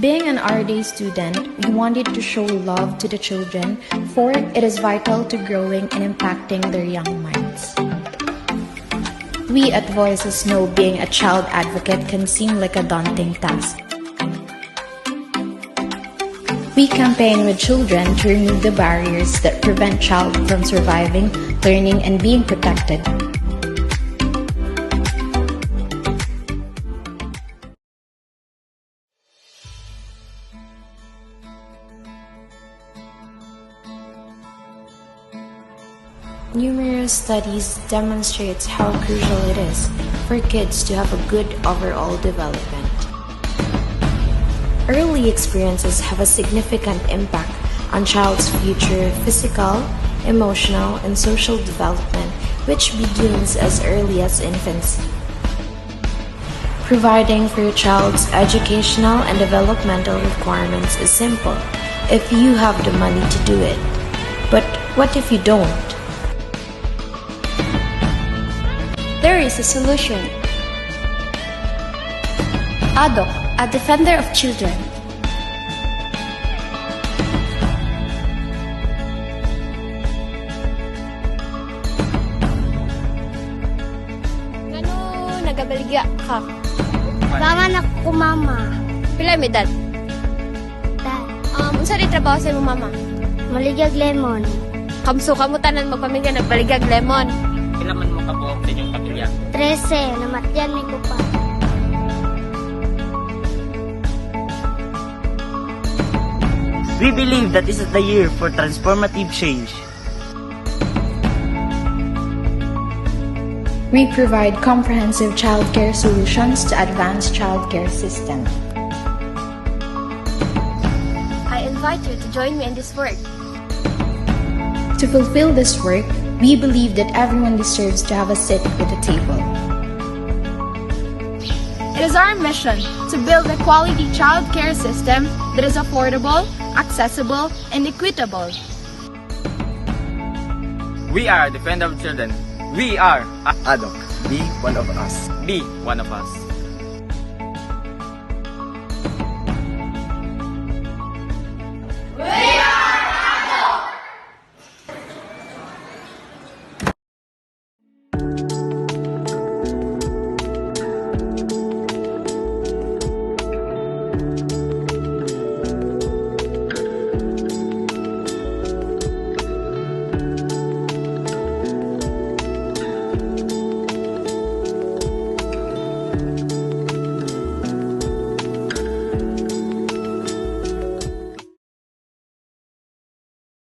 Being an RD student, we wanted to show love to the children, for it is vital to growing and impacting their young minds. We at Voices know being a child advocate can seem like a daunting task. We campaign with children to remove the barriers that prevent child from surviving, learning, and being protected. Numerous studies demonstrates how crucial it is for kids to have a good overall development. Early experiences have a significant impact on child's future physical, emotional, and social development, which begins as early as infancy. Providing for your child's educational and developmental requirements is simple if you have the money to do it. But what if you don't? There is a solution. ADOC, a defender of children. Ano nagabaligya ka? Mama na ko mama. Pila may edad? Dad, Unsa di trabaho sa imong mama? maligag lemon. Kamso kamo tanan magpamilya nagbaligag lemon. Kailangan mo kabuok sa inyong pamilya. 13, namatyan ni ko pa. We believe that this is the year for transformative change. We provide comprehensive childcare solutions to advance childcare system. I invite you to join me in this work. To fulfill this work, we believe that everyone deserves to have a seat at the table. It is our mission to build a quality child care system that is affordable, accessible, and equitable. We are Defender of Children. We are ADOC, be one of us. Be one of us.